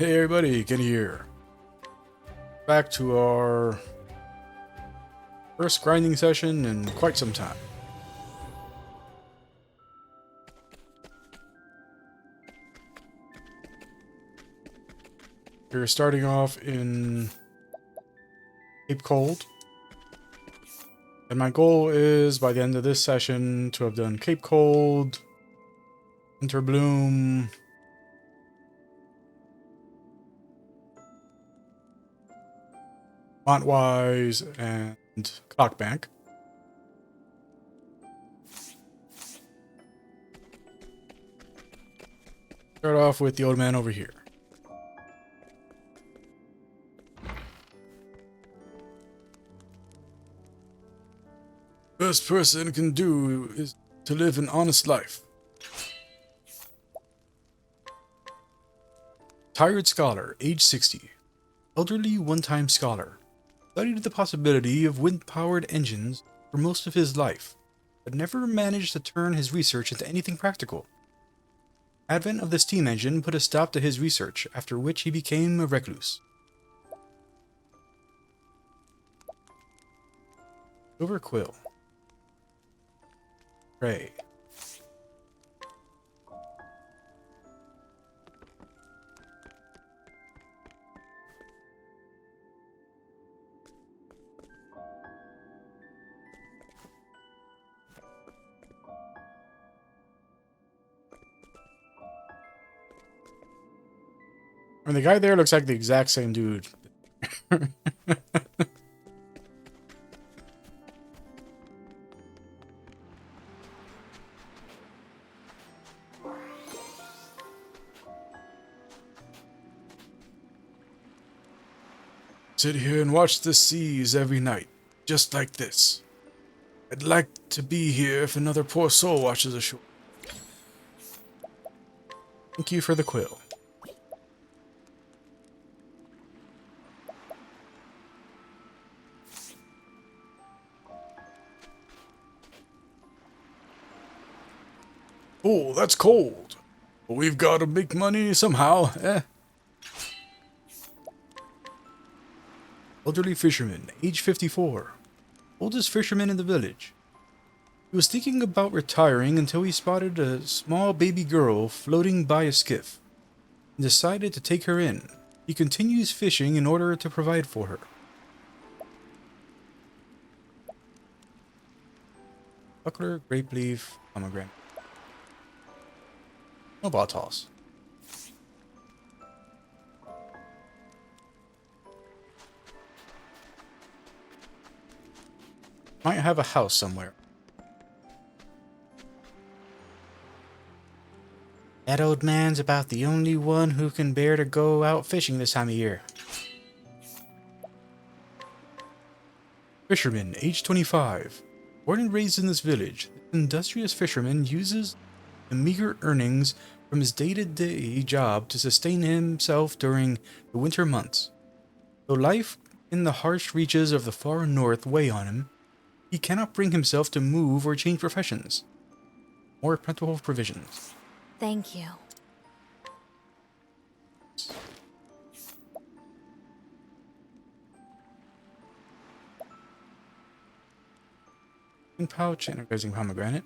Hey everybody, Kenny here. Back to our first grinding session in quite some time. We're starting off in Cape Cold. And my goal is, by the end of this session, to have done Cape Cold, Interbloom, Montwise, and Clockbank. Start off with the old man over here. Best person can do is to live an honest life. Tired scholar, age 60. Elderly one-time scholar. Studied the possibility of wind-powered engines for most of his life, but never managed to turn his research into anything practical. Advent of the steam engine put a stop to his research, after which he became a recluse. Silver Quill. Pray. I mean, the guy there looks like the exact same dude. Sit here and watch the seas every night, just like this. I'd like to be here if another poor soul watches ashore. Thank you for the quill. Oh, that's cold. But we've got to make money somehow, eh? Elderly fisherman, age 54. Oldest fisherman in the village. He was thinking about retiring until he spotted a small baby girl floating by a skiff and decided to take her in. He continues fishing in order to provide for her. Buckler, grape leaf, pomegranate. Snowball toss. Might have a house somewhere. That old man's about the only one who can bear to go out fishing this time of year. Fisherman, age 25. Born and raised in this village, this industrious fisherman uses the meager earnings from his day-to-day job to sustain himself during the winter months. Though life in the harsh reaches of the far north weigh on him, he cannot bring himself to move or change professions. More plentiful provisions. Thank you. Pouch, energizing pomegranate.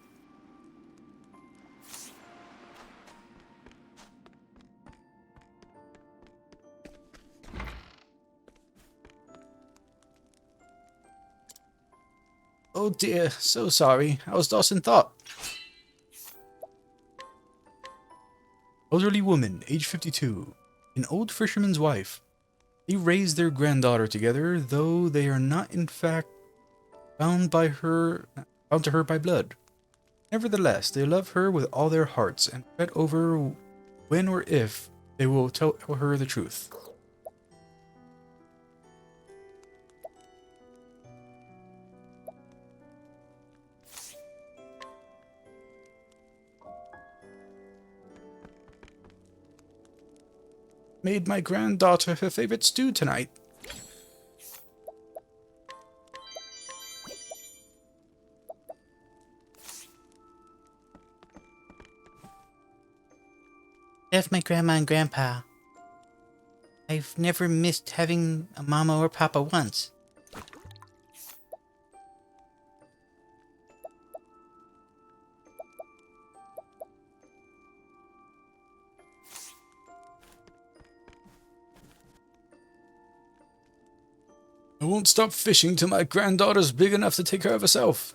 Oh dear, so sorry. I was lost in thought. Elderly woman, age 52. An old fisherman's wife. They raised their granddaughter together, though they are not in fact bound to her by blood. Nevertheless, they love her with all their hearts and fret over when or if they will tell her the truth. Made my granddaughter her favorite stew tonight. Left my grandma and grandpa. I've never missed having a mama or papa once. I won't stop fishing till my granddaughter's big enough to take care of herself.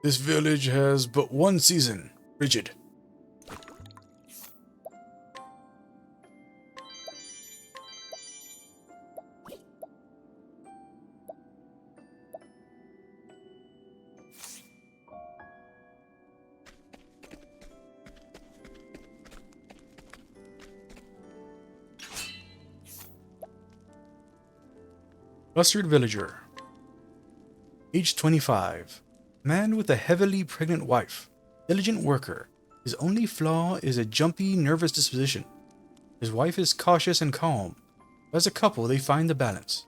This village has but one season, frigid. Flustered villager. Age 25. Man with a heavily pregnant wife. Diligent worker. His only flaw is a jumpy, nervous disposition. His wife is cautious and calm. As a couple, they find the balance.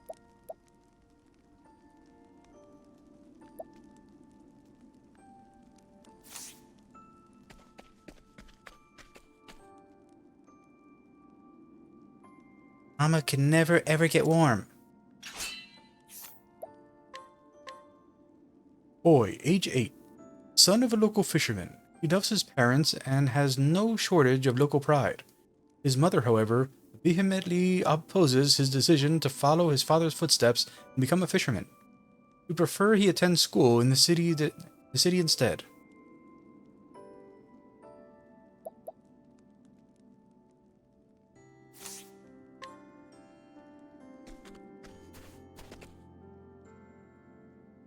Mama can never ever get warm. Boy, age 8. Son of a local fisherman. He loves his parents and has no shortage of local pride. His mother, however, vehemently opposes his decision to follow his father's footsteps and become a fisherman. We prefer he attend school in the city instead.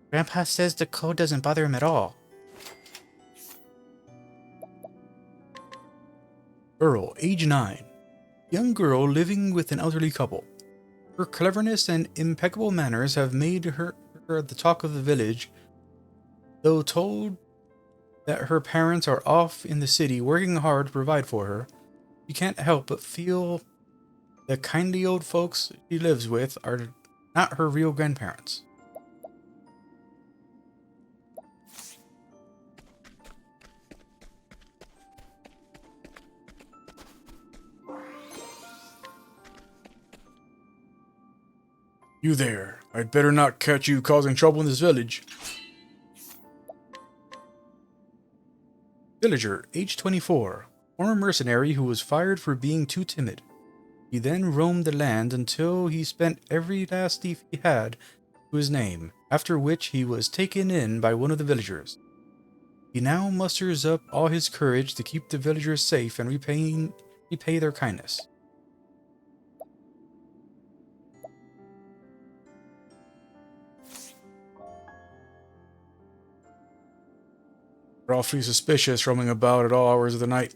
Grandpa says the cold doesn't bother him at all. Earl, age 9. Young girl living with an elderly couple. Her cleverness and impeccable manners have made her the talk of the village. Though told that her parents are off in the city working hard to provide for her, she can't help but feel the kindly old folks she lives with are not her real grandparents. You there. I'd better not catch you causing trouble in this village. Villager, age 24. Former mercenary who was fired for being too timid. He then roamed the land until he spent every last thief he had to his name, after which he was taken in by one of the villagers. He now musters up all his courage to keep the villagers safe and repay their kindness. We're awfully suspicious roaming about at all hours of the night.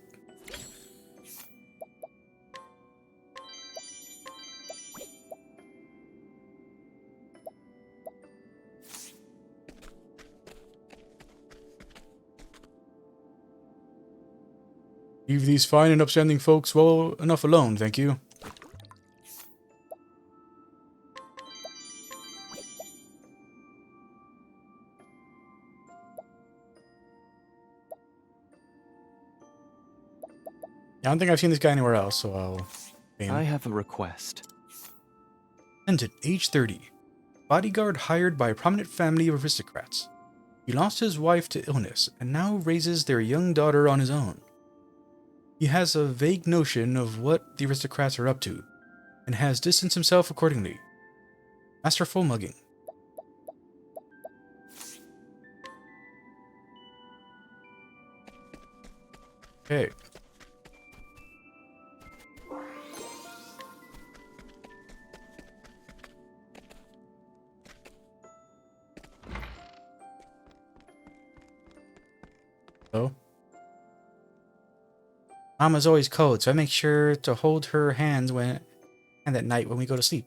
Leave these fine and upstanding folks well enough alone, thank you. I don't think I've seen this guy anywhere else, so I'll pay him. I have a request. Pendant, age 30. Bodyguard hired by a prominent family of aristocrats. He lost his wife to illness and now raises their young daughter on his own. He has a vague notion of what the aristocrats are up to, and has distanced himself accordingly. Masterful mugging. Okay. So? Mama's always cold, so I make sure to hold her hand at night when we go to sleep.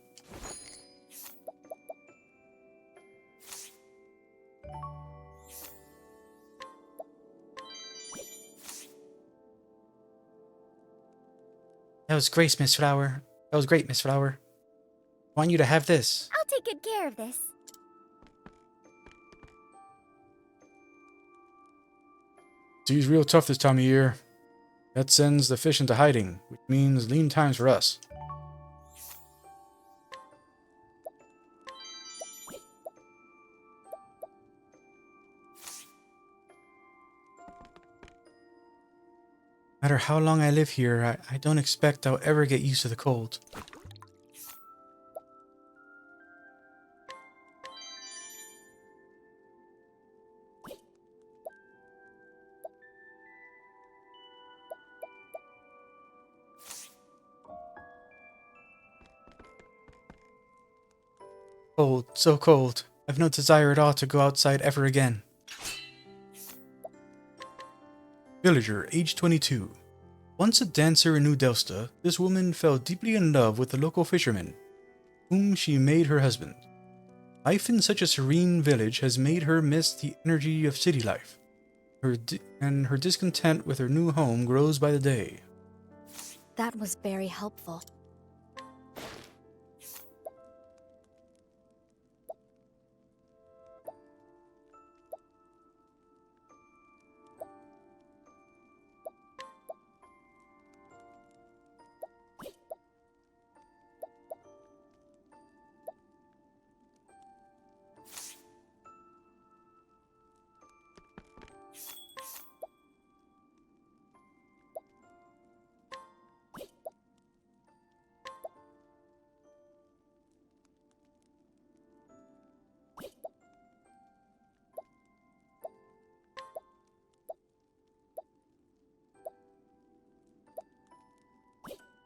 That was grace, Miss Flower. That was great, Miss Flower. I want you to have this. I'll take good care of this. Sea's real tough this time of year. That sends the fish into hiding, which means lean times for us. No matter how long I live here, I don't expect I'll ever get used to the cold. Cold, so cold. I've no desire at all to go outside ever again. Villager, age 22. Once a dancer in New Delsta, this woman fell deeply in love with the local fisherman, whom she made her husband. Life in such a serene village has made her miss the energy of city life. Her discontent with her new home grows by the day. That was very helpful.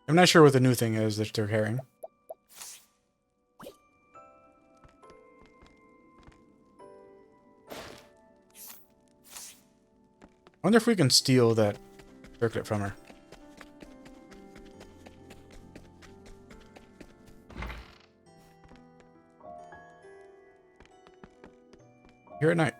I'm not sure what the new thing is that they're carrying. I wonder if we can steal that circlet from her. Here at night.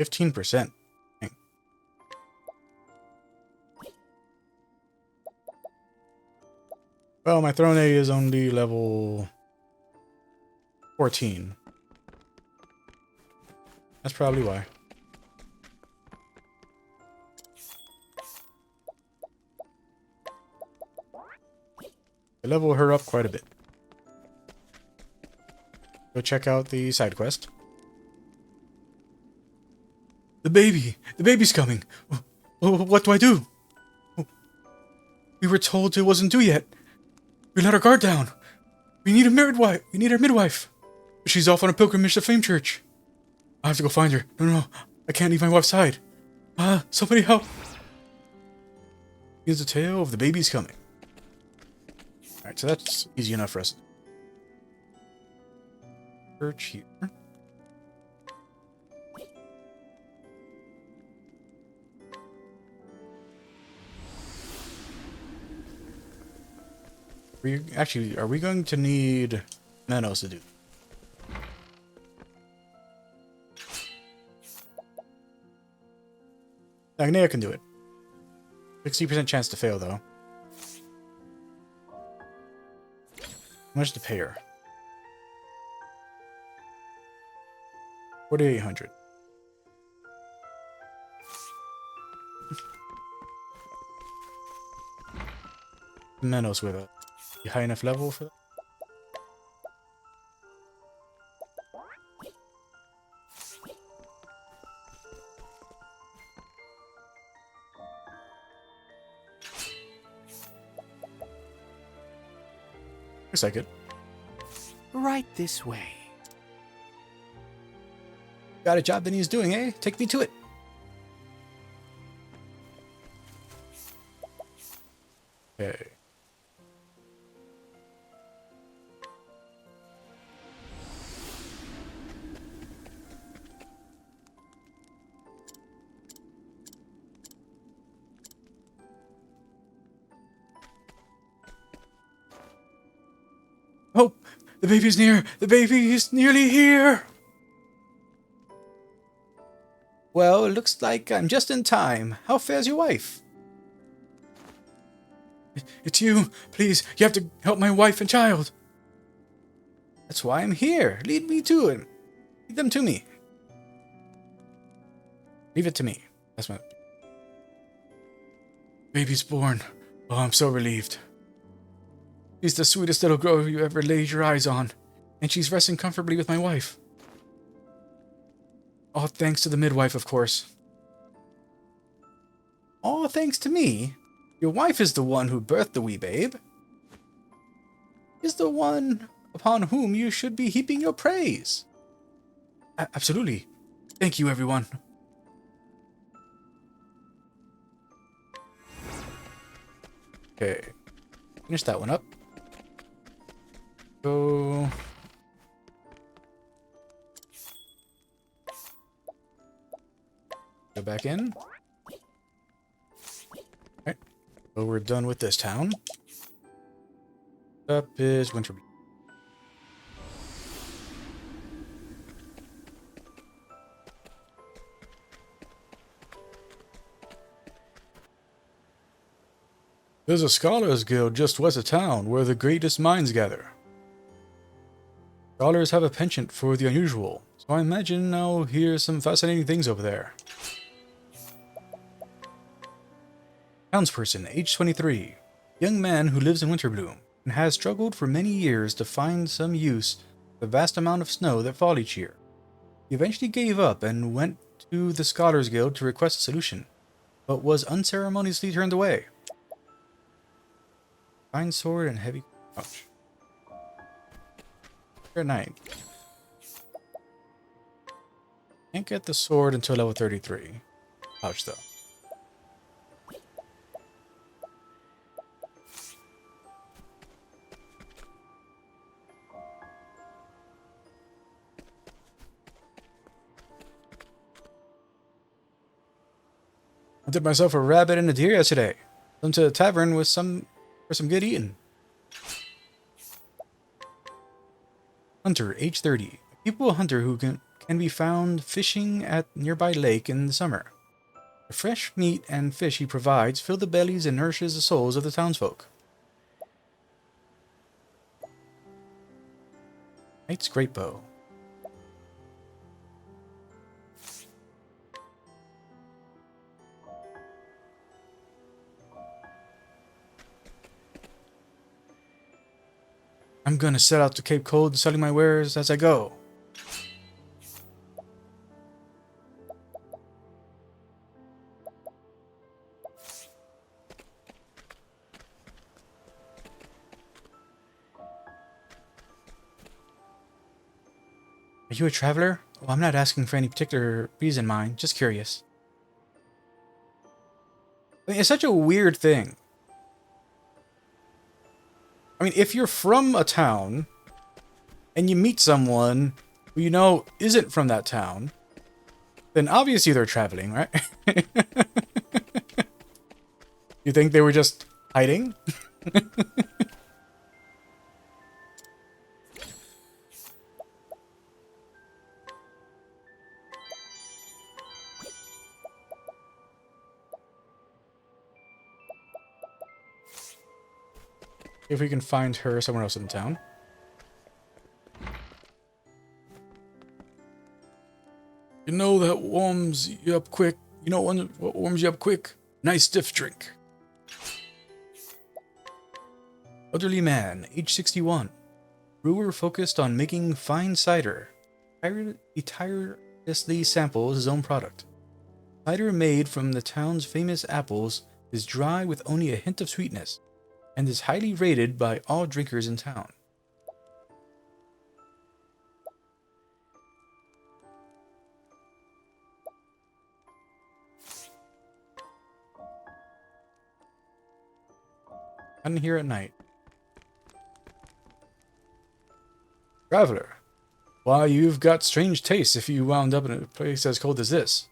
%. Well, my throne A is only level 14. That's probably why. I level her up quite a bit. Go check out the side quest. The baby! The baby's coming! What do I do? We were told it wasn't due yet. We let our guard down. We need a midwife. We need our midwife. She's off on a pilgrimage to Flame Church. I have to go find her. No, I can't leave my wife's side. Somebody help. Here's the tale of the baby's coming. Alright, so that's easy enough for us. Church here. Are we going to need Manos to do? Agnea can do it. 60% chance to fail, though. How much to pay her? 4,800. Manos with a high enough level for that? Looks like it. Right this way. Got a job that he's doing, eh? Take me to it. Okay. The baby's near! The baby is nearly here! Well, it looks like I'm just in time. How fares your wife? It's you! Please, you have to help my wife and child! That's why I'm here. Lead me to him. Lead them to me. Leave it to me. That's my... Baby's born. Oh, I'm so relieved. She's the sweetest little girl you ever laid your eyes on, and she's resting comfortably with my wife. All thanks to the midwife, of course. All thanks to me? Your wife is the one who birthed the wee babe. Is the one upon whom you should be heaping your praise. Absolutely. Thank you, everyone. Okay. Finish that one up. Go... Go back in. Alright. So we're done with this town. Up is Winterby. There's a scholars guild just west of town where the greatest minds gather. Scholars have a penchant for the unusual, so I imagine I'll hear some fascinating things over there. Townsperson, age 23. Young man who lives in Winterbloom and has struggled for many years to find some use for the vast amount of snow that fall each year. He eventually gave up and went to the Scholars Guild to request a solution, but was unceremoniously turned away. Fine sword and heavy pouch. Good night. Can't get the sword until level 33. Pouch though. I did myself a rabbit and a deer yesterday. Went to the tavern with for some good eating. Hunter, age 30. A people hunter who can be found fishing at nearby lake in the summer. The fresh meat and fish he provides fill the bellies and nourishes the souls of the townsfolk. Knight's great bow. I'm gonna set out to Cape Cold selling my wares as I go. Are you a traveler? Well, I'm not asking for any particular reason, mind. Just curious. I mean, it's such a weird thing. I mean, if you're from a town and you meet someone who you know isn't from that town, then obviously they're traveling, right? You think they were just hiding? If we can find her somewhere else in town. You know that warms you up quick. You know what warms you up quick? Nice stiff drink. Elderly man, age 61. Brewer focused on making fine cider. He tirelessly samples his own product. Cider made from the town's famous apples is dry with only a hint of sweetness, and is highly rated by all drinkers in town. I'm here at night. Traveler, why, you've got strange tastes if you wound up in a place as cold as this.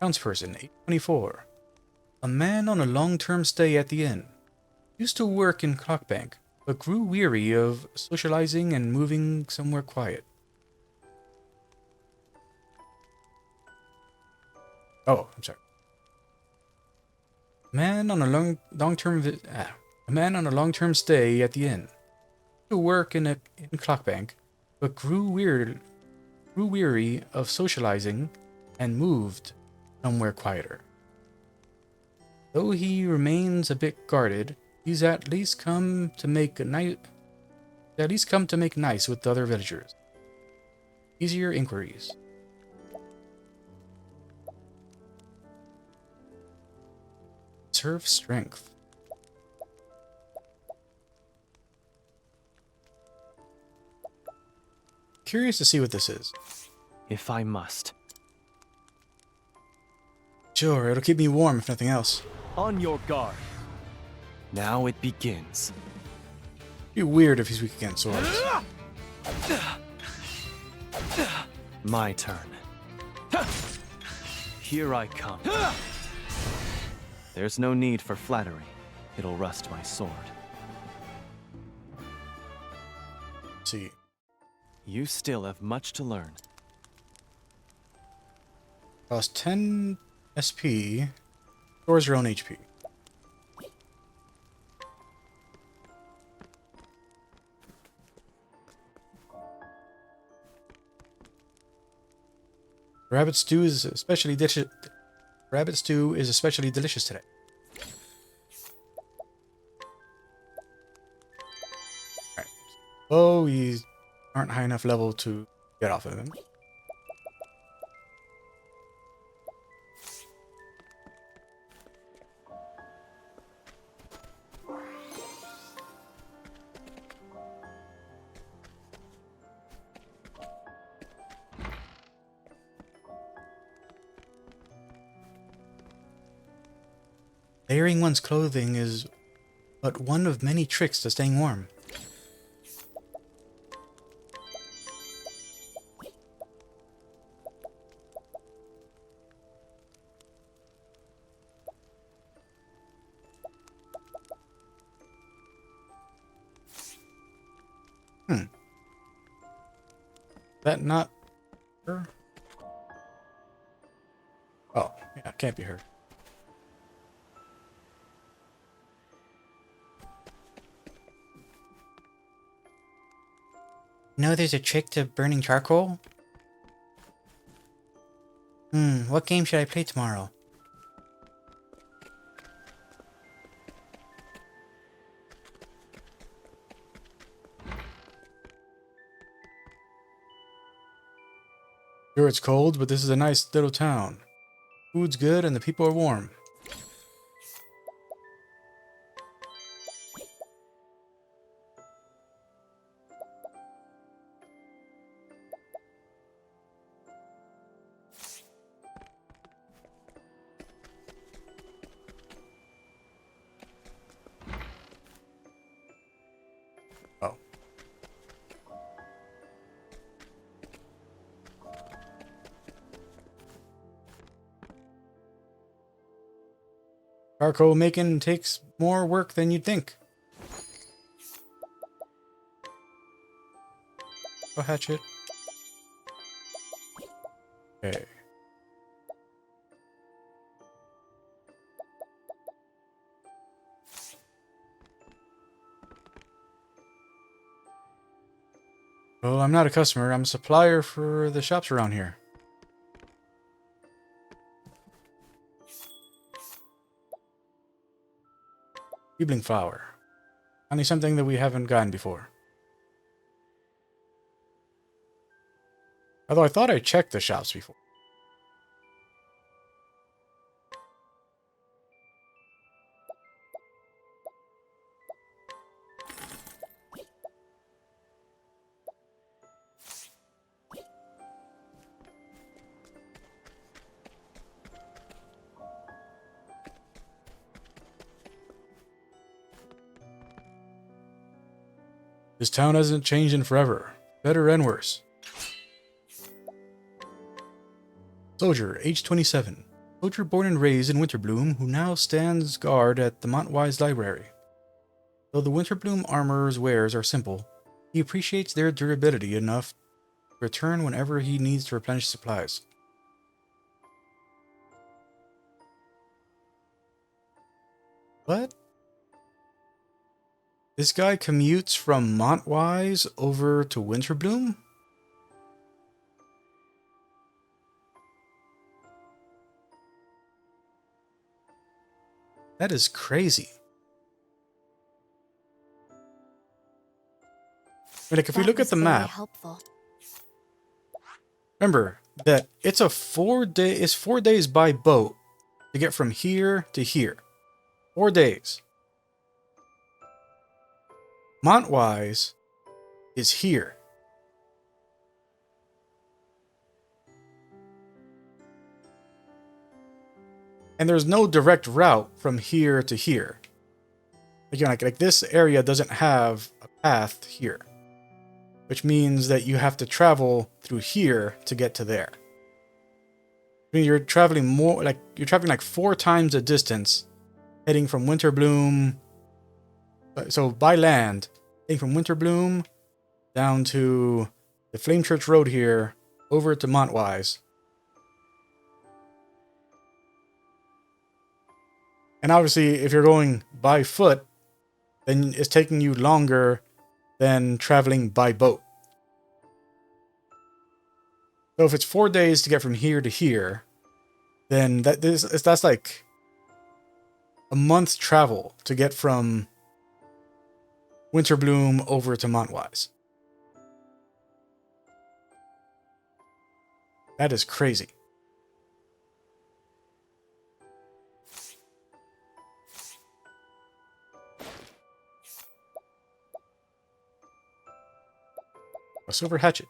Townsperson, age 24. A man on a long-term stay at the inn. Used to work in Clockbank, but grew weary of socializing and moving somewhere quiet. Oh, I'm sorry. A man on a long-term stay at the inn. To work in Clockbank, but grew weary of socializing and moved somewhere quieter. Though he remains a bit guarded, he's at least come to make nice with the other villagers. Easier inquiries. Serve strength. Curious to see what this is. If I must. Sure, it'll keep me warm if nothing else. On your guard. Now it begins. Be weird if he's weak against swords. My turn. Here I come. There's no need for flattery. It'll rust my sword. Let's see. You still have much to learn. Cost 10 SP. Stores your own HP. Rabbit stew is especially delicious. Rabbit stew is especially delicious today. Alright. Oh, we aren't high enough level to get off of him. Layering one's clothing is but one of many tricks to staying warm. That not her? Oh, yeah, can't be her. Know there's a trick to burning charcoal? What game should I play tomorrow? Sure, it's cold, but this is a nice little town. Food's good and the people are warm. Oh. Charcoal making takes more work than you'd think. Oh, hatchet. Okay. Well, I'm not a customer. I'm a supplier for the shops around here. Weebling flower. Only something that we haven't gotten before. Although I thought I checked the shops before. This town hasn't changed in forever. Better and worse. Soldier, age 27. Soldier born and raised in Winterbloom, who now stands guard at the Montwise Library. Though the Winterbloom armor's wares are simple, he appreciates their durability enough to return whenever he needs to replenish supplies. What? This guy commutes from Montwise over to Winterbloom? That is crazy. Like, if we look at the map, helpful. remember that it's 4 days by boat to get from here to here. 4 days. Montwise is here. And there's no direct route from here to here. Again, like this area doesn't have a path here, which means that you have to travel through here to get to there. I mean, you're traveling like 4 times the distance heading from Winterbloom. So by land, heading from Winterbloom down to the Flame Church Road here, over to Montwise. And obviously, if you're going by foot, then it's taking you longer than traveling by boat. So if it's 4 days to get from here to here, then that's like a month's travel to get from Winterbloom over to Montwise. That is crazy. A silver hatchet.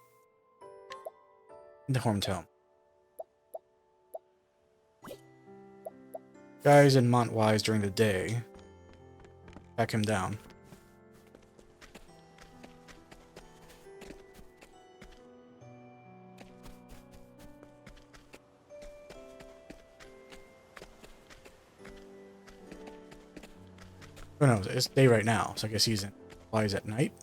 In the Hormtown. Guys in Montwise during the day. Back him down. Oh no, it's day right now, so I guess he's in Montwise at night.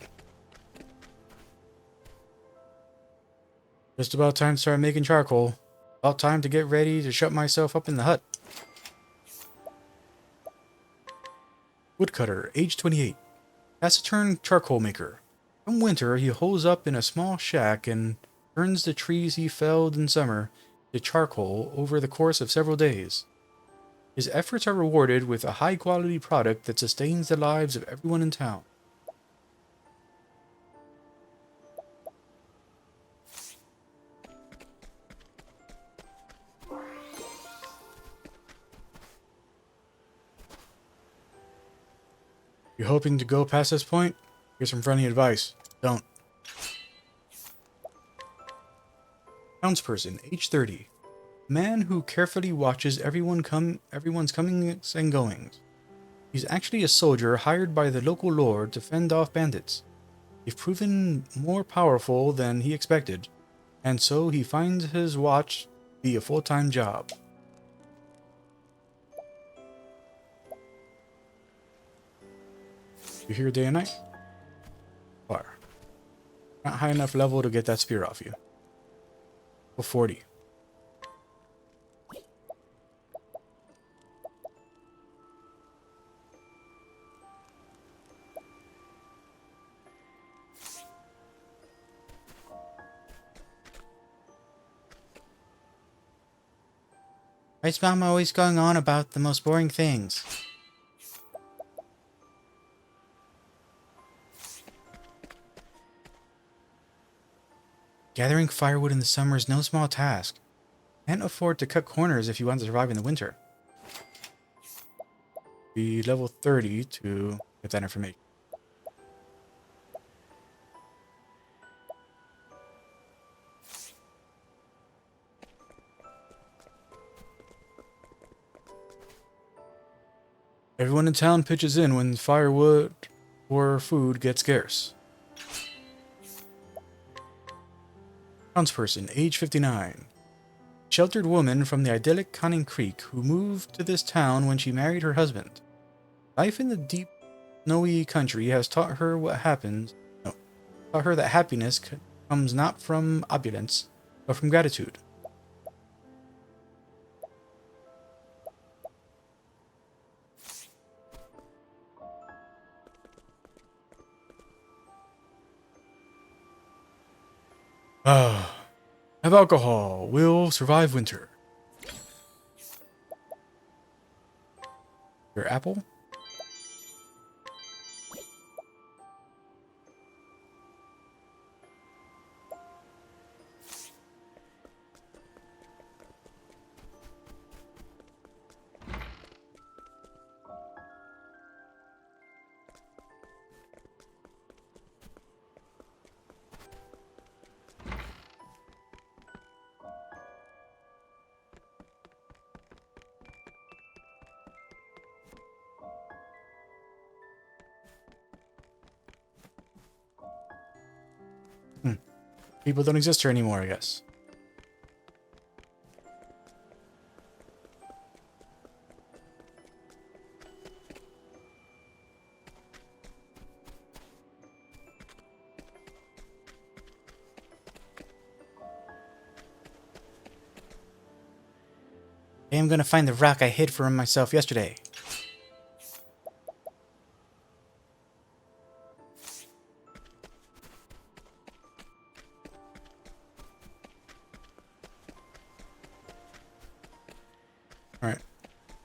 Just about time to start making charcoal. About time to get ready to shut myself up in the hut. Woodcutter, age 28. Taciturn charcoal maker. From winter, he holes up in a small shack and turns the trees he felled in summer to charcoal over the course of several days. His efforts are rewarded with a high-quality product that sustains the lives of everyone in town. You're hoping to go past this point? Here's some friendly advice. Don't. Townsperson, age 30. Man who carefully watches everyone's comings and goings. He's actually a soldier hired by the local lord to fend off bandits. They've proven more powerful than he expected, and so he finds his watch to be a full-time job. You here day and night? Far. Not high enough level to get that spear off you. Level 40. Why's Mom always going on about the most boring things? Gathering firewood in the summer is no small task. Can't afford to cut corners if you want to survive in the winter. Be level 30 to get that information. Everyone in town pitches in when firewood or food gets scarce. Townsperson, age 59. Sheltered woman from the idyllic Conning Creek who moved to this town when she married her husband. Life in the deep snowy country has taught her what happens. No, taught her that happiness comes not from opulence, but from gratitude. Ah, have alcohol. Will survive winter. Your apple? People don't exist here anymore, I guess. I am gonna find the rock I hid from myself yesterday. Alright.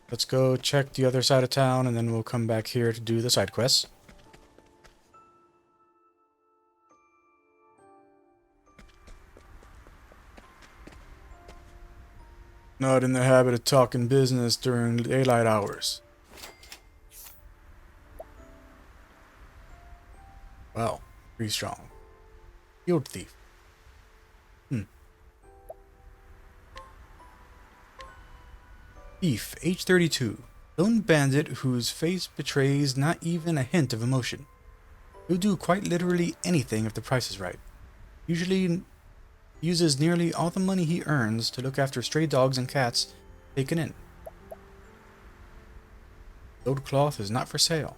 Let's go check the other side of town, and then we'll come back here to do the side quests. Not in the habit of talking business during daylight hours. Wow, pretty strong. Field thief. Thief, age 32. Lone bandit whose face betrays not even a hint of emotion. He'll do quite literally anything if the price is right. Usually uses nearly all the money he earns to look after stray dogs and cats taken in. Load cloth is not for sale.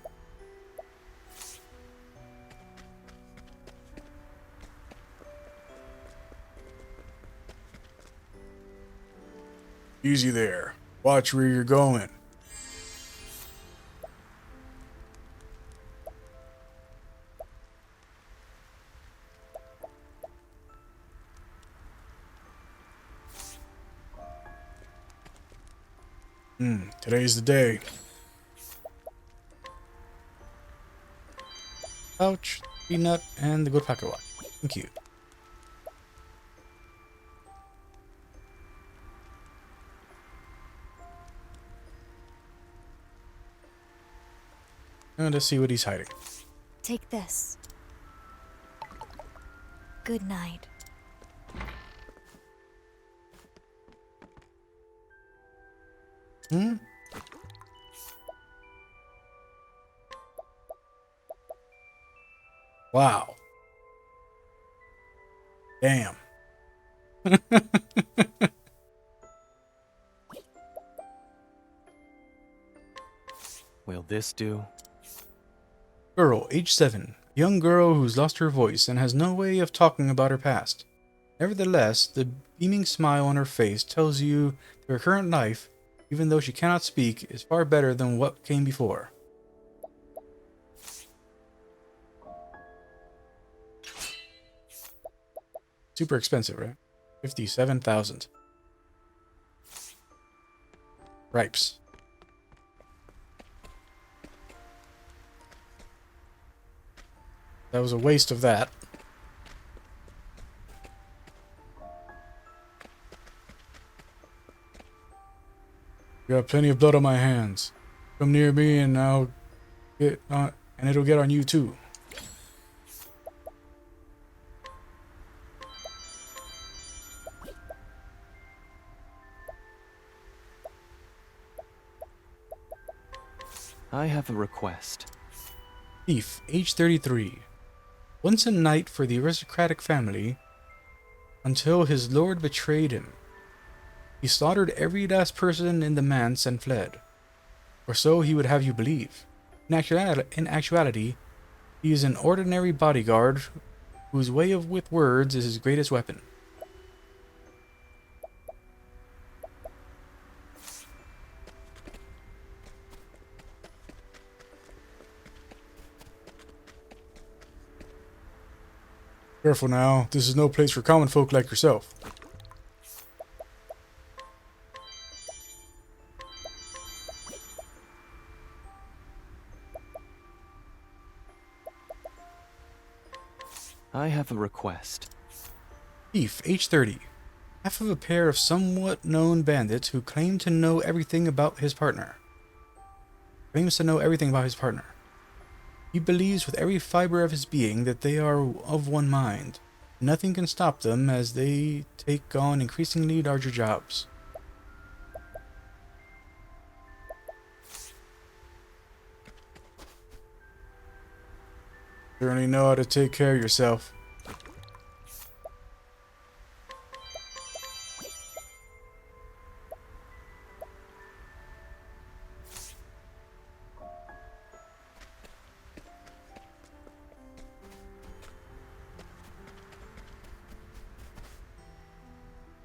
Easy there. Watch where you're going. Today's the day. Pouch, peanut, and the good pocket watch. Thank you. Let's see what he's hiding. Take this. Good night. Wow. Damn. Will this do? Girl, age 7. Young girl who's lost her voice and has no way of talking about her past. Nevertheless, the beaming smile on her face tells you that her current life, even though she cannot speak, is far better than what came before. Super expensive, right? 57,000. Ripes. That was a waste of that. Got plenty of blood on my hands. Come near me and I'll get on, and it'll get on you too. I have a request. Thief, age 33. Once a knight for the aristocratic family, until his lord betrayed him. He slaughtered every last person in the manse and fled. Or so he would have you believe. In actuality, he is an ordinary bodyguard whose way of with words is his greatest weapon. Careful now, this is no place for common folk like yourself. I have a request. Thief, age 30. Half of a pair of somewhat known bandits who claim to know everything about his partner. Claims to know everything about his partner. He believes with every fiber of his being that they are of one mind. Nothing can stop them as they take on increasingly larger jobs. Certainly know how to take care of yourself.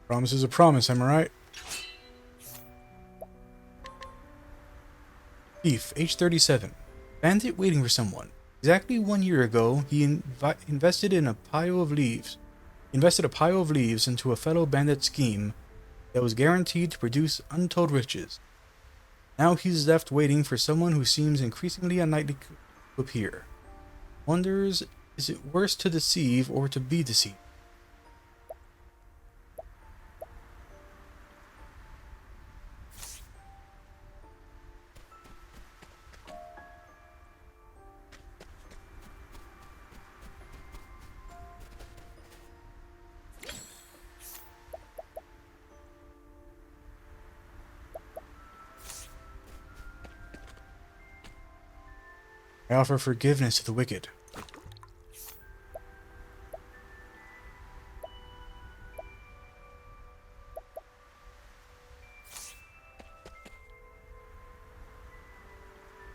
Promise is a promise, am I right? Thief, age 37. Bandit waiting for someone. Exactly 1 year ago, he invested a pile of leaves into a fellow bandit scheme that was guaranteed to produce untold riches. Now he's left waiting for someone who seems increasingly unlikely to appear. Wonders, is it worse to deceive or to be deceived? I offer forgiveness to the wicked.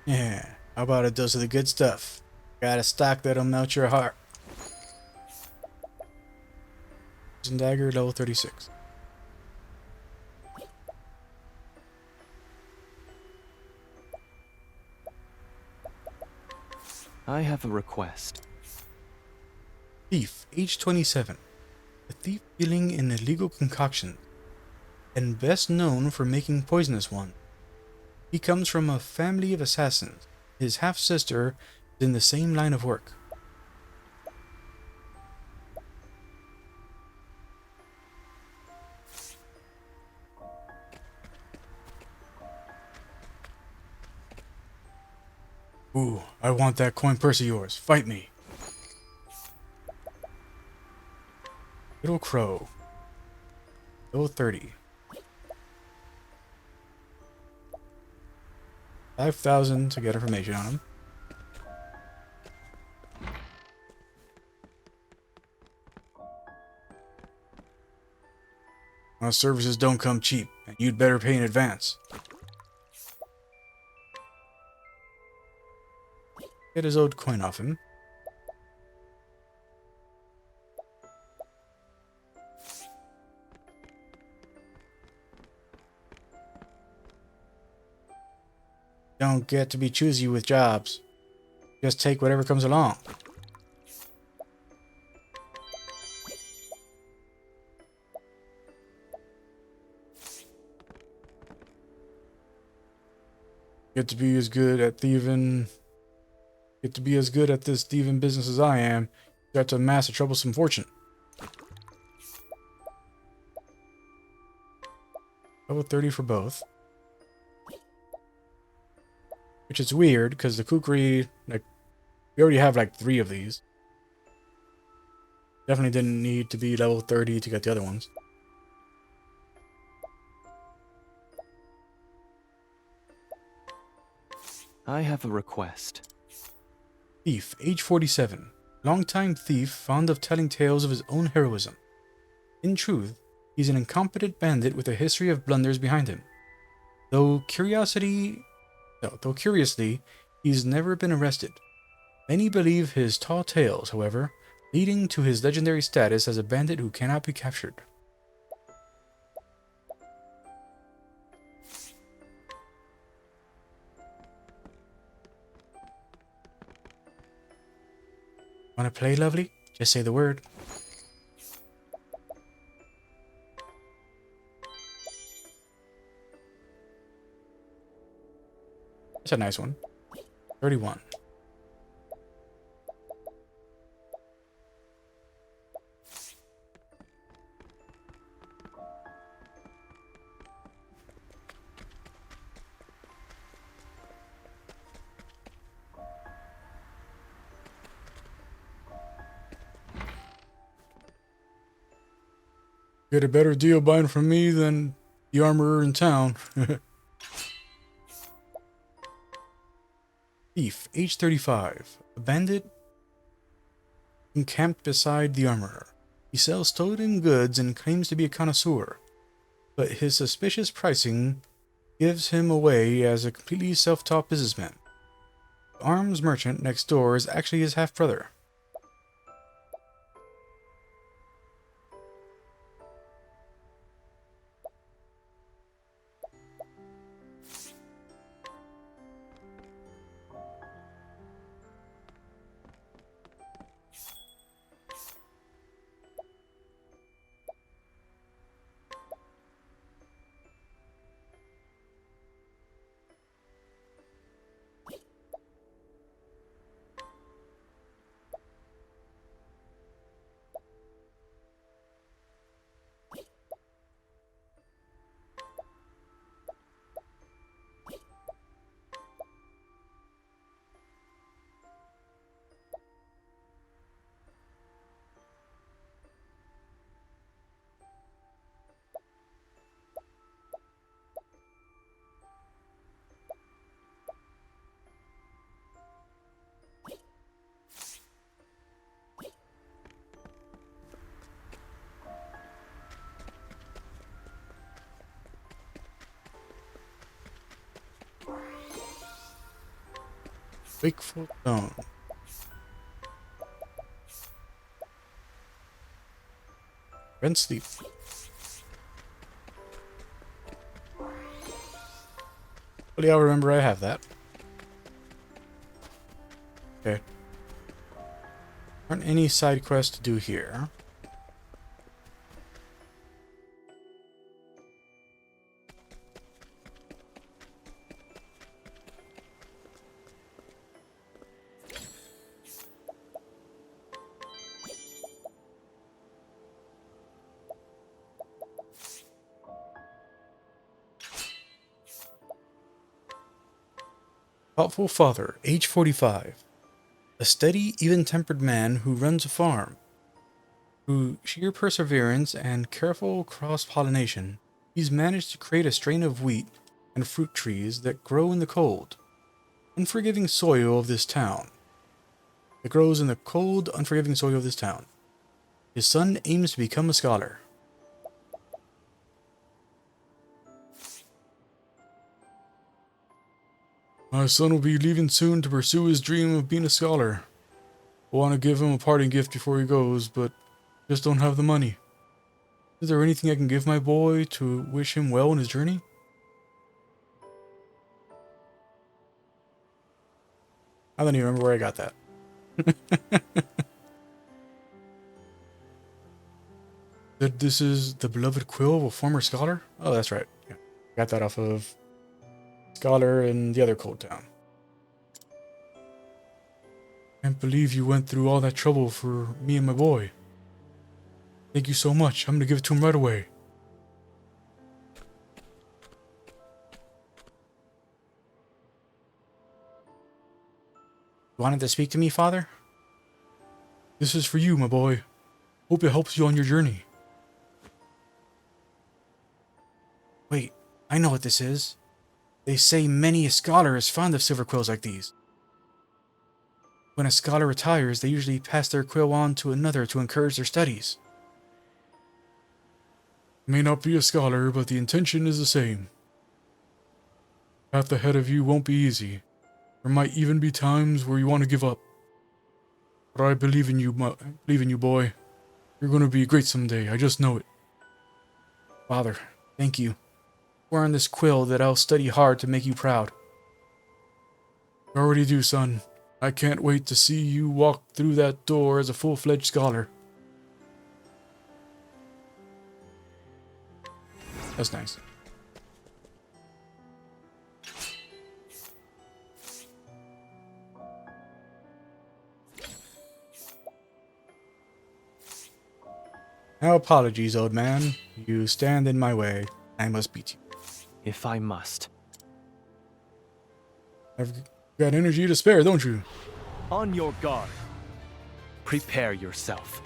Yeah, how about a dose of the good stuff? Got a stock that'll melt your heart. Poison dagger, level 36. I have a request. Thief, age 27. A thief dealing in illegal concoctions, and best known for making poisonous ones. He comes from a family of assassins. His half-sister is in the same line of work. Ooh, I want that coin purse of yours. Fight me. Little Crow. Level 30. 5,000 to get information on him. My services don't come cheap, and you'd better pay in advance. Get his old coin off him. Don't get to be choosy with jobs. Just take whatever comes along. Get to be as good at thieving. Get to be as good at this thieving business as I am. You have to amass a troublesome fortune. Level 30 for both. Which is weird, because the kukri, like, we already have like 3 of these. Definitely didn't need to be level 30 to get the other ones. I have a request. Thief, age 47. Longtime thief, fond of telling tales of his own heroism. In truth, he's an incompetent bandit with a history of blunders behind him. Though curiously, He's never been arrested. Many believe his tall tales, however, leading to his legendary status as a bandit who cannot be captured. Want to play, lovely? Just say the word. That's a nice one. 31. Get a better deal buying from me than the armorer in town. Thief, age 35. A bandit encamped beside the armorer. He sells stolen goods and claims to be a connoisseur, but his suspicious pricing gives him away as a completely self-taught businessman. The arms merchant next door is actually his half-brother. Wakeful Stone. Rent sleep. Hopefully I'll remember I have that. Okay. Aren't any side quests to do here. Thoughtful father, age 45. A steady, even-tempered man who runs a farm. Through sheer perseverance and careful cross-pollination, he's managed to create a strain of wheat and fruit trees that grow in the cold, unforgiving soil of this town. It grows in the cold, unforgiving soil of this town. His son aims to become a scholar. My son will be leaving soon to pursue his dream of being a scholar. I want to give him a parting gift before he goes, but just don't have the money. Is there anything I can give my boy to wish him well in his journey? I don't even remember where I got that. That this is the beloved quill of a former scholar? Oh, that's right. Yeah. Got that off of Scholar in the other cold town. Can't believe you went through all that trouble for me and my boy. Thank you so much. I'm gonna give it to him right away. You wanted to speak to me, Father? This is for you, my boy. Hope it helps you on your journey. Wait, I know what this is. They say many a scholar is fond of silver quills like these. When a scholar retires, they usually pass their quill on to another to encourage their studies. May not be a scholar, but the intention is the same. Path ahead of you won't be easy. There might even be times where you want to give up. But I believe in you, boy. You're going to be great someday. I just know it. Father, thank you. Wear on this quill that I'll study hard to make you proud. You already do, son. I can't wait to see you walk through that door as a full-fledged scholar. That's nice. Now apologies, old man. You stand in my way. I must beat you. If I must. I've got energy to spare, don't you? On your guard. Prepare yourself.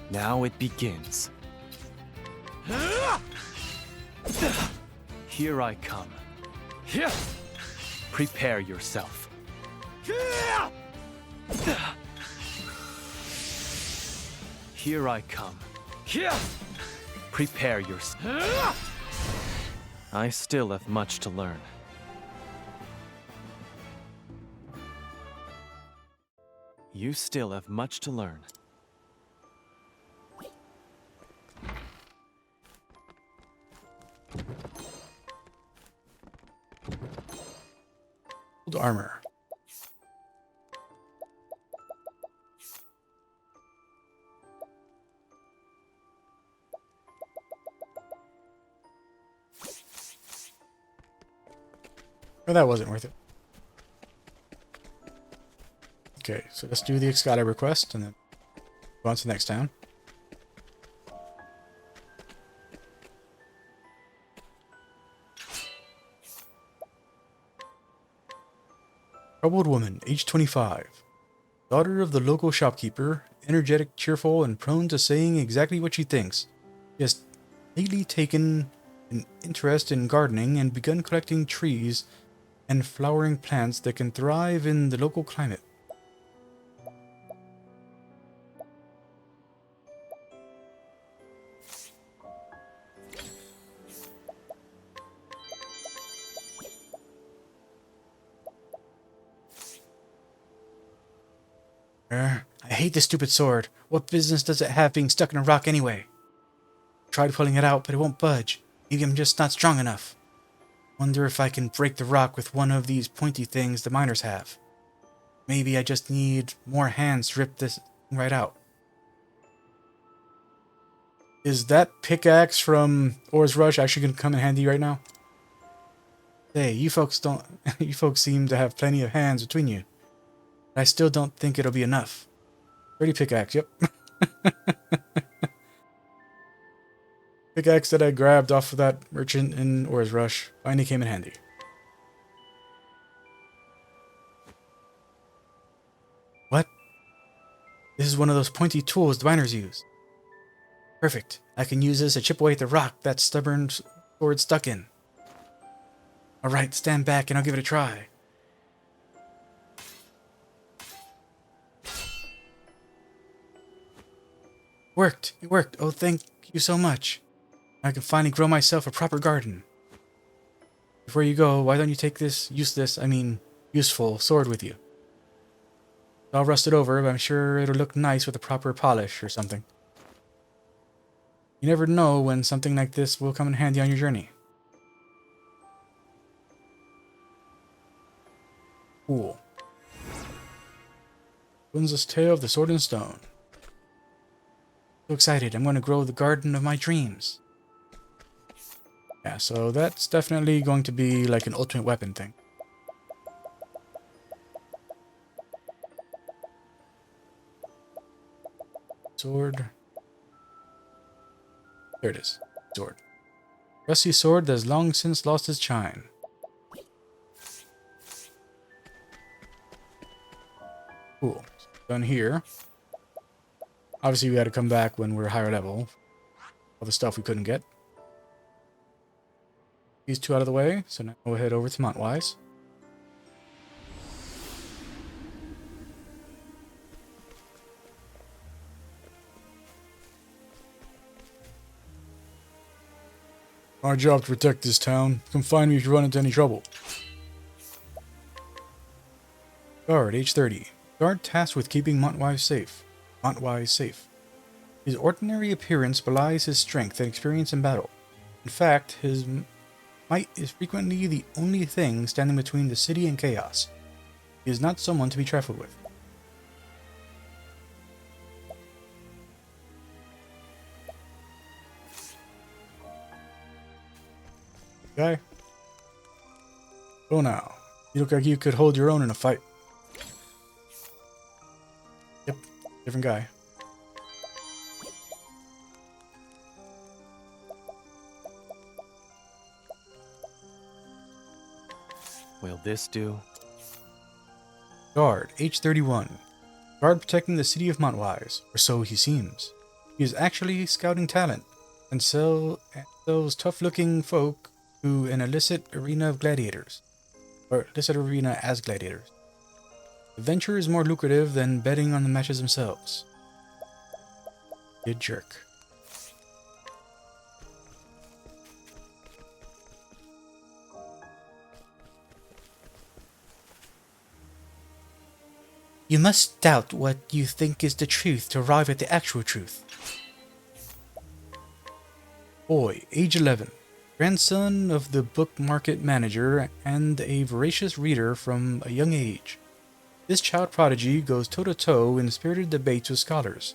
Now it begins. Here I come. Prepare yourself. Here I come. Prepare yourself. I still have much to learn. You still have much to learn. Old armor. Well, that wasn't worth it. Okay, so let's do the Excalibur quest and then go on to the next town. Troubled woman, age 25. Daughter of the local shopkeeper, energetic, cheerful, and prone to saying exactly what she thinks. She has lately taken an interest in gardening and begun collecting trees and flowering plants that can thrive in the local climate. I hate this stupid sword. What business does it have being stuck in a rock anyway? Tried pulling it out, but it won't budge. Maybe I'm just not strong enough. Wonder if I can break the rock with one of these pointy things the miners have. Maybe I just need more hands to rip this right out. Is that pickaxe from Or's Rush actually going to come in handy right now? Hey, you folks seem to have plenty of hands between you. But I still don't think it'll be enough. Pretty pickaxe, yep. Pickaxe that I grabbed off of that merchant in Or's Rush finally came in handy. What? This is one of those pointy tools the miners use. Perfect. I can use this to chip away at the rock that stubborn sword stuck in. Alright, stand back and I'll give it a try. Worked! It worked! Oh, thank you so much. I can finally grow myself a proper garden. Before you go, why don't you take this useful sword with you? It's all rusted over, but I'm sure it'll look nice with a proper polish or something. You never know when something like this will come in handy on your journey. Cool. Gunza's Tale of the Sword and Stone. So excited, I'm going to grow the garden of my dreams. Yeah, so that's definitely going to be like an ultimate weapon thing. Sword. There it is. Sword. Rusty sword that has long since lost its shine. Cool. Done here. Obviously, we had to come back when we're higher level. All the stuff we couldn't get. These two out of the way, so now we'll head over to Montwise. My job to protect this town. Come find me if you run into any trouble. Guard, age 30. Guard tasked with keeping Montwise safe. Montwise safe. His ordinary appearance belies his strength and experience in battle. In fact, his might is frequently the only thing standing between the city and chaos. He is not someone to be trifled with. Okay. Go now. You look like you could hold your own in a fight. Yep, different guy. Will this do? Guard, age 31. Guard protecting the city of Montwise, or so he seems. He is actually scouting talent, and sells tough-looking folk to an illicit arena of gladiators, or illicit arena as gladiators. The venture is more lucrative than betting on the matches themselves. You jerk. You must doubt what you think is the truth to arrive at the actual truth. Boy, age 11. Grandson of the book market manager and a voracious reader from a young age. This child prodigy goes toe-to-toe in spirited debates with scholars.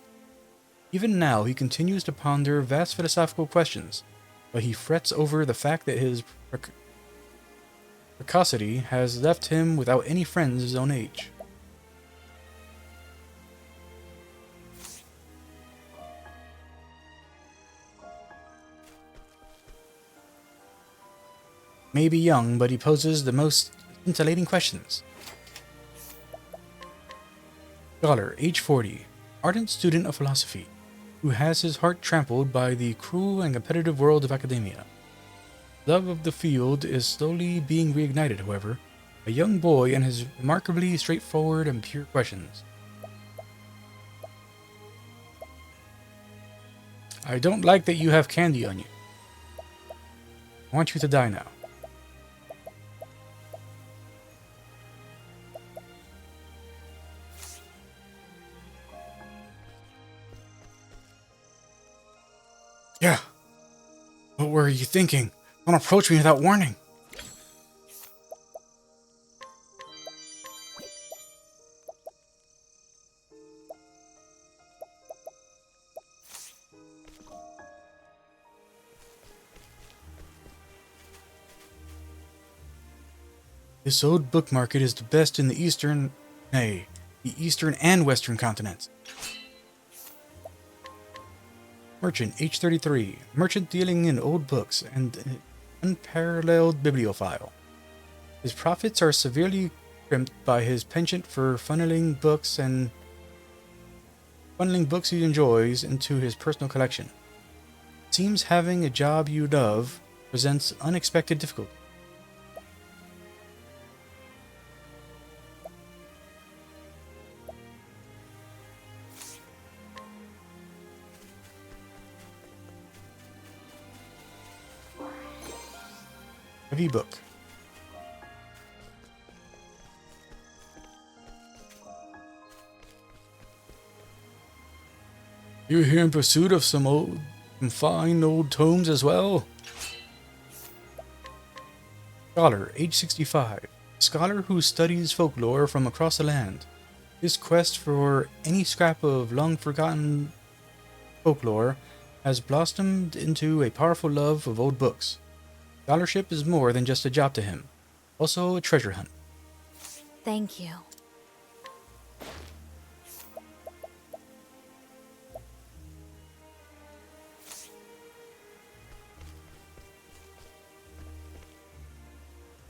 Even now he continues to ponder vast philosophical questions, but he frets over the fact that his precocity has left him without any friends his own age. May be young, but he poses the most scintillating questions. Scholar, age 40, ardent student of philosophy, who has his heart trampled by the cruel and competitive world of academia. Love of the field is slowly being reignited, however, a young boy and his remarkably straightforward and pure questions. I don't like that you have candy on you. I want you to die now. Yeah. What were you thinking? Don't approach me without warning. This old book market is the best in the eastern and western continents. Merchant, age 33. Merchant dealing in old books and an unparalleled bibliophile. His profits are severely crimped by his penchant for funneling books he enjoys into his personal collection. It seems having a job you love presents unexpected difficulties. Heavy book. You're here in pursuit of some fine old tomes as well? Scholar, age 65. Scholar who studies folklore from across the land. His quest for any scrap of long-forgotten folklore has blossomed into a powerful love of old books. Scholarship is more than just a job to him, also a treasure hunt. Thank you.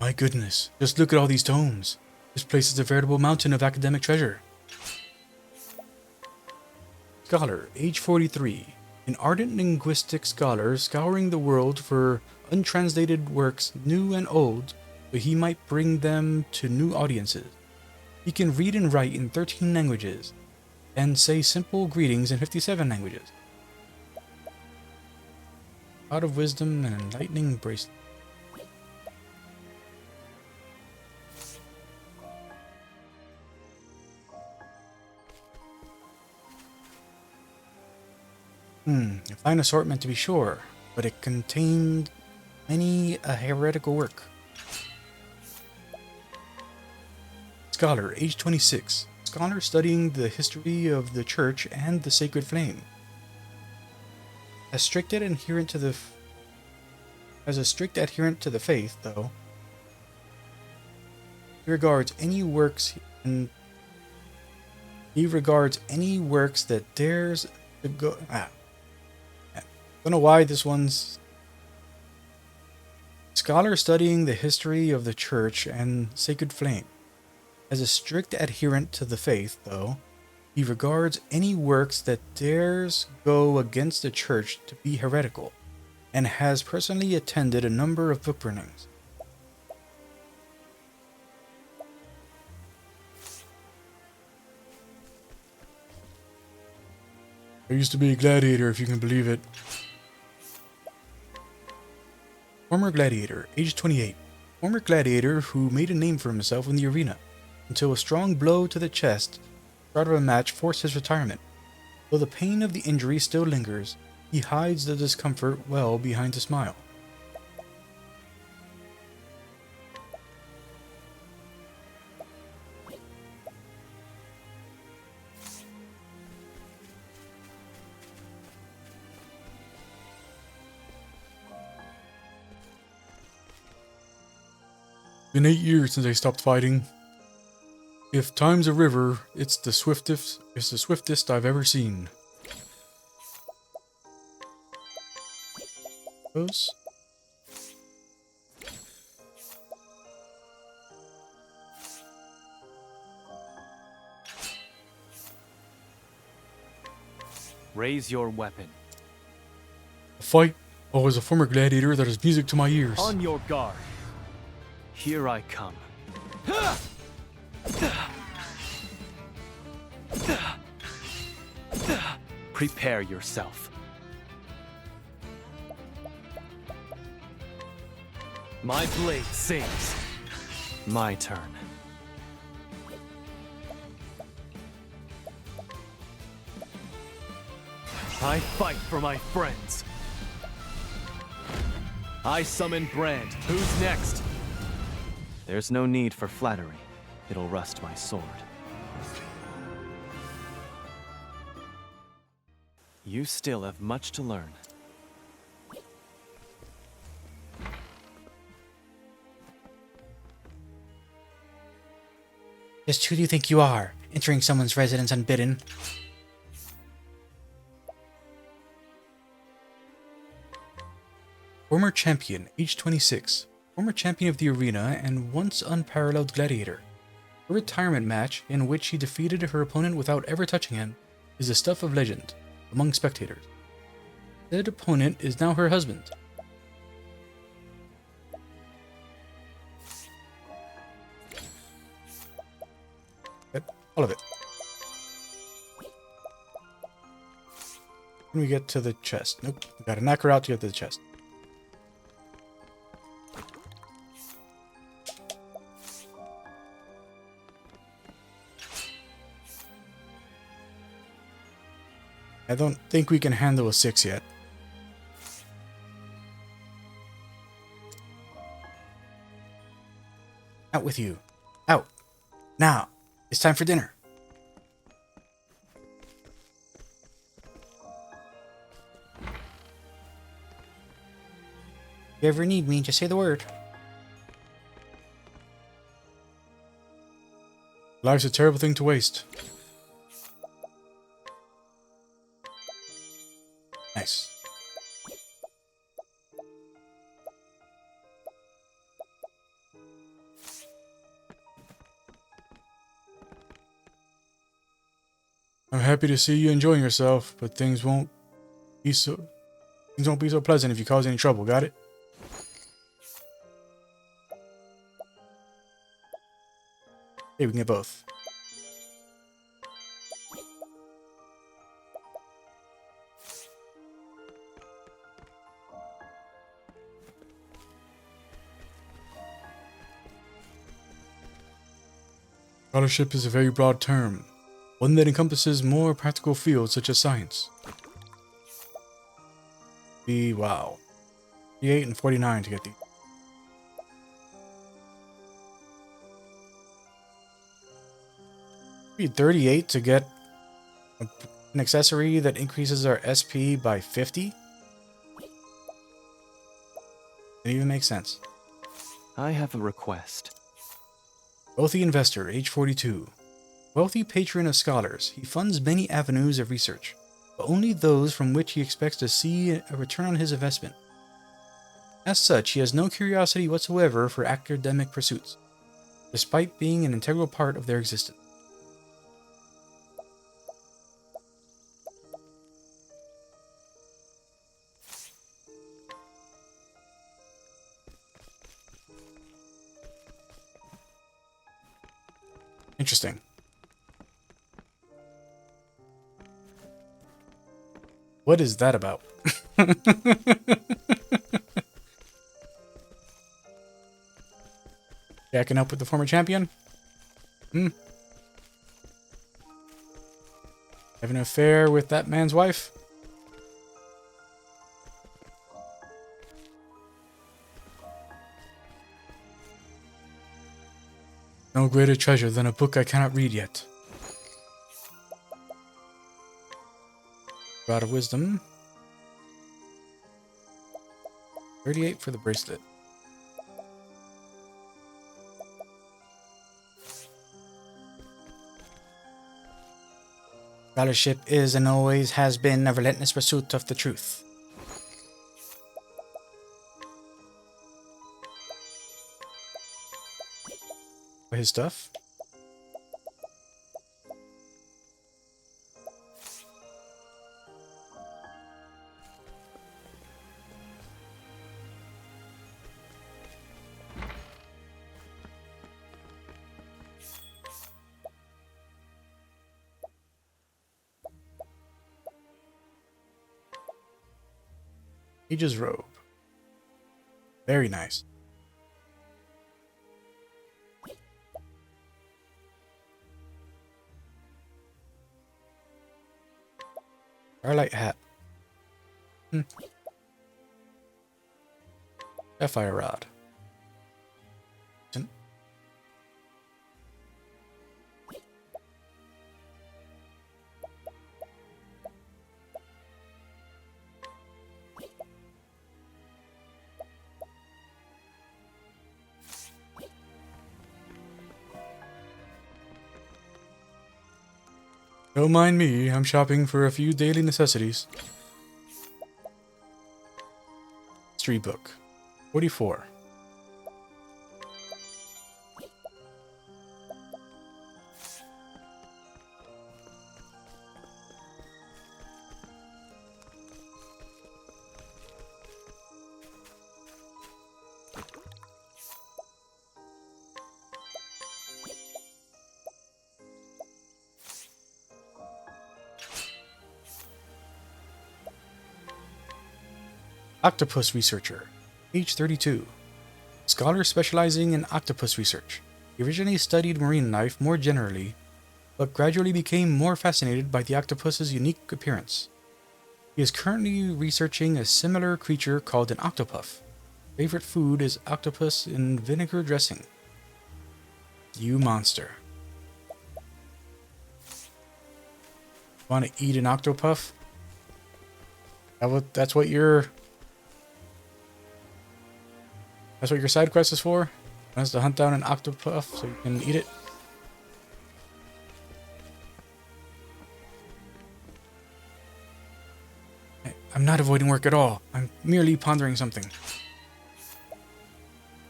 My goodness, just look at all these tomes. This place is a veritable mountain of academic treasure. Scholar, age 43. An ardent linguistic scholar scouring the world for untranslated works new and old, so he might bring them to new audiences. He can read and write in 13 languages, and say simple greetings in 57 languages. Pot of Wisdom and Enlightening Bracelet. A fine assortment to be sure, but it contained many a heretical work. Scholar, age 26. Scholar studying the history of the church and the sacred flame. As a strict adherent to the faith, though, he regards any works that dares to go. Don't know why this one's. Scholar studying the history of the church and sacred flame. As a strict adherent to the faith, though, he regards any works that dares go against the church to be heretical, and has personally attended a number of book burnings. I used to be a gladiator, if you can believe it. Former gladiator, age 28. Former gladiator who made a name for himself in the arena, until a strong blow to the chest at the start of a match forced his retirement. Though the pain of the injury still lingers, he hides the discomfort well behind a smile. Been 8 years since I stopped fighting. If time's a river, it's the swiftest I've ever seen. Those? Raise your weapon. A fight? Oh, as a former gladiator, that is music to my ears. On your guard. Here I come. Prepare yourself. My blade sings. My turn. I fight for my friends. I summon Brand. Who's next? There's no need for flattery. It'll rust my sword. You still have much to learn. Just who do you think you are, entering someone's residence unbidden? Former champion, age 26. Former champion of the arena and once unparalleled gladiator. A retirement match in which he defeated her opponent without ever touching him is the stuff of legend among spectators. Said opponent is now her husband. Get all of it. When we get to the chest. Nope. We gotta knock her out to get to the chest. I don't think we can handle a 6 yet. Out with you. Out. Now. It's time for dinner. If you ever need me, just say the word. Life's a terrible thing to waste. Nice. I'm happy to see you enjoying yourself, but things won't be so pleasant if you cause any trouble, got it? Hey, we can get both. Scholarship is a very broad term, one that encompasses more practical fields such as science. Wow. 38 and 49 to get the. Need 38 to get an accessory that increases our SP by 50? Didn't even make sense. I have a request. Wealthy investor, age 42. Wealthy patron of scholars, he funds many avenues of research, but only those from which he expects to see a return on his investment. As such, he has no curiosity whatsoever for academic pursuits, despite being an integral part of their existence. Interesting. What is that about? Jacking up with the former champion? Having an affair with that man's wife? No greater treasure than a book I cannot read yet. Rod of Wisdom. 38 for the bracelet. Scholarship is and always has been a relentless pursuit of the truth. His stuff. Aegis robe. Very nice. Starlight hat. Sapphire rod. Don't mind me, I'm shopping for a few daily necessities. History book. 44. Octopus researcher, age 32. Scholar specializing in octopus research. He originally studied marine life more generally, but gradually became more fascinated by the octopus's unique appearance. He is currently researching a similar creature called an octopuff. Favorite food is octopus in vinegar dressing. You monster. Want to eat an octopuff? That's what your side quest is for? That's to hunt down an octopuff so you can eat it? I'm not avoiding work at all. I'm merely pondering something.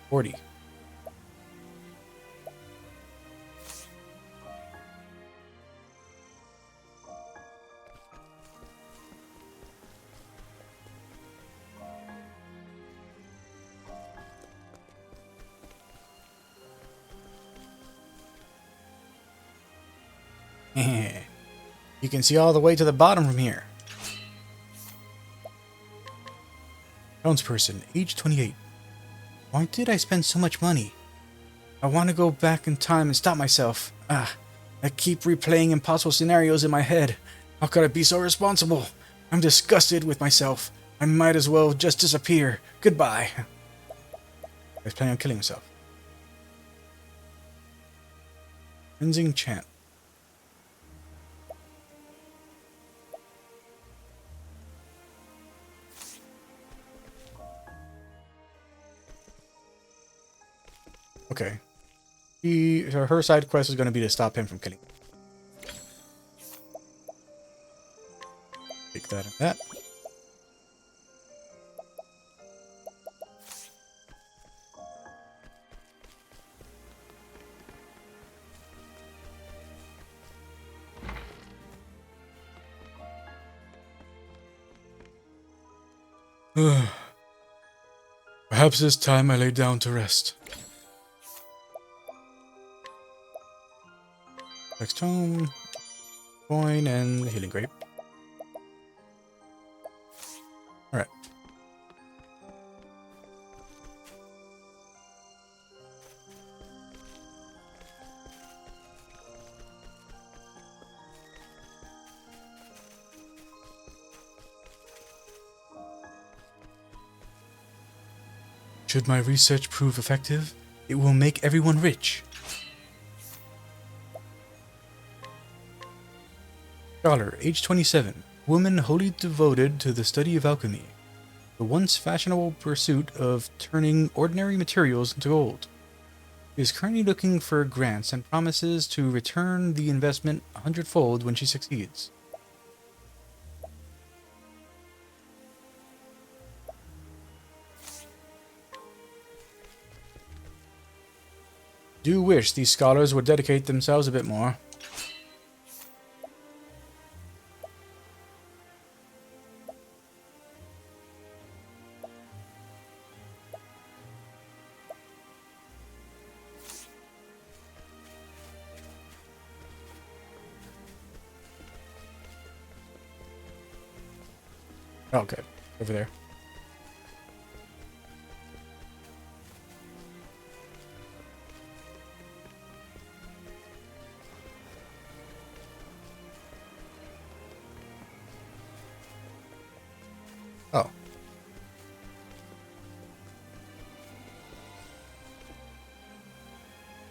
40. You can see all the way to the bottom from here. Townsperson, age 28. Why did I spend so much money? I want to go back in time and stop myself. I keep replaying impossible scenarios in my head. How could I be so irresponsible? I'm disgusted with myself. I might as well just disappear. Goodbye. He's planning on killing himself. Cleansing chant. Okay. Her side quest is going to be to stop him from killing. Take that and that. Perhaps this time I lay down to rest. Next tome, coin, and the healing grape. Alright. Should my research prove effective, it will make everyone rich. Scholar, age 27, woman wholly devoted to the study of alchemy, the once fashionable pursuit of turning ordinary materials into gold. She is currently looking for grants and promises to return the investment 100-fold when she succeeds. Do wish these scholars would dedicate themselves a bit more. Oh, okay. Over there. Oh.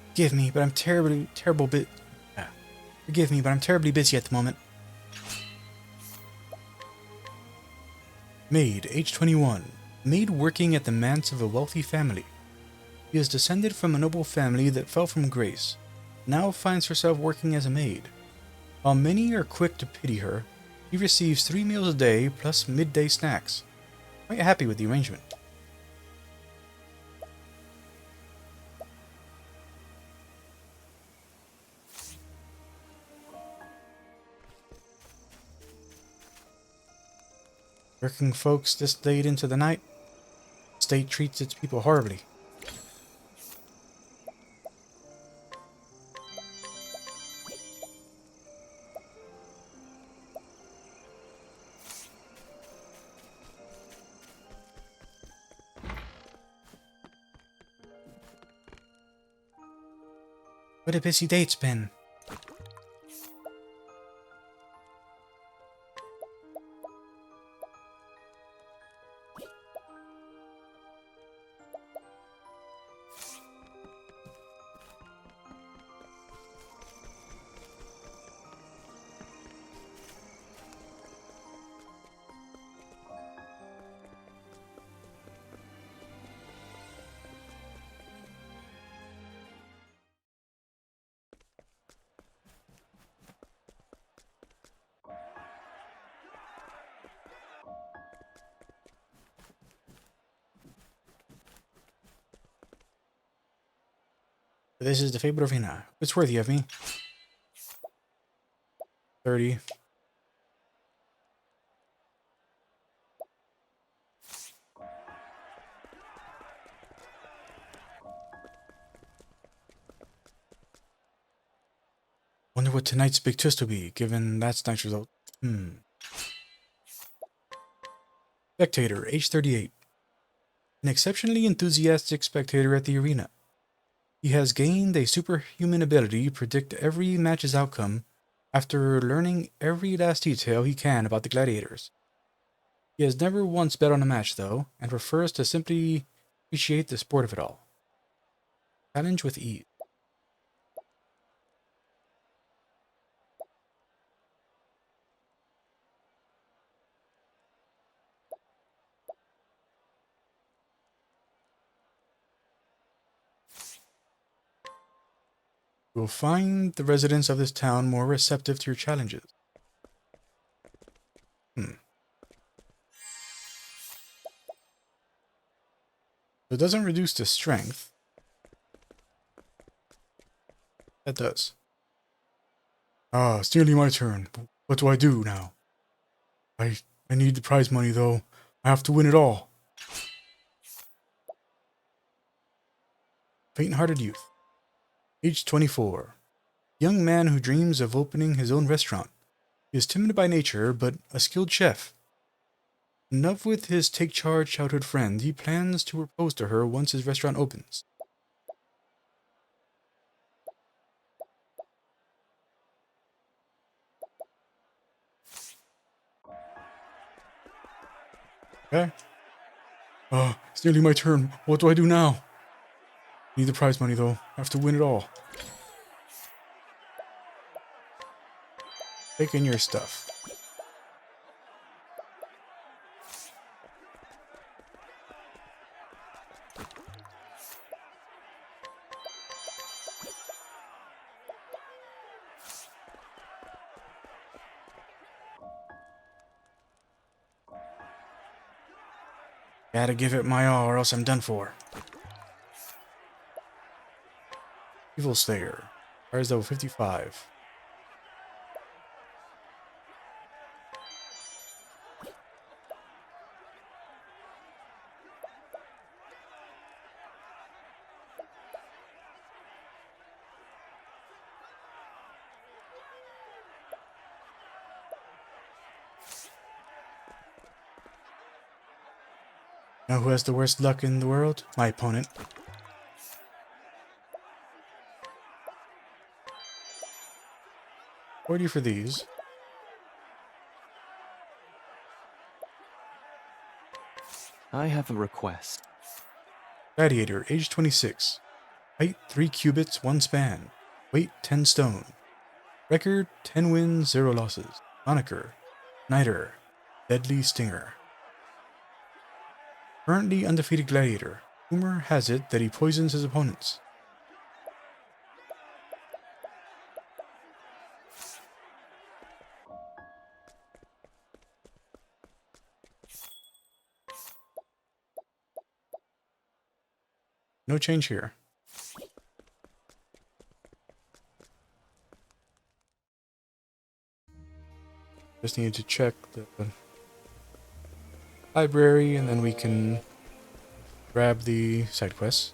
Forgive me, but I'm Forgive me, but I'm terribly busy at the moment. Maid, age 21. Maid working at the manse of a wealthy family. She is descended from a noble family that fell from grace. Now finds herself working as a maid. While many are quick to pity her, she receives 3 meals a day plus midday snacks. Quite happy with the arrangement. Working folks this late into the night? State treats its people horribly. What a busy day it's been. This is the Fable Arena. It's worthy of me. 30. Wonder what tonight's big twist will be, given that's tonight's result. Spectator, age 38. An exceptionally enthusiastic spectator at the arena. He has gained a superhuman ability to predict every match's outcome after learning every last detail he can about the gladiators. He has never once bet on a match, though, and prefers to simply appreciate the sport of it all. Challenge with ease. You will find the residents of this town more receptive to your challenges. So it doesn't reduce the strength. That does. Ah, it's nearly my turn. What do I do now? I need the prize money, though. I have to win it all. Faint-hearted youth. Age 24. Young man who dreams of opening his own restaurant. He is timid by nature, but a skilled chef. In love with his take-charge childhood friend, he plans to propose to her once his restaurant opens. Okay. It's nearly my turn. What do I do now? Need the prize money, though. I have to win it all. Take in your stuff. Gotta give it my all or else I'm done for. Evil Slayer. Fires level 55. Know who has the worst luck in the world? My opponent. 40 for these. I have a request. Gladiator, age 26. Height 3 cubits, 1 span. Weight 10 stone. Record 10 wins, 0 losses. Moniker Niter. Deadly Stinger. Currently undefeated gladiator. Rumor has it that he poisons his opponents. No change here. Just need to check the library and then we can grab the side quests.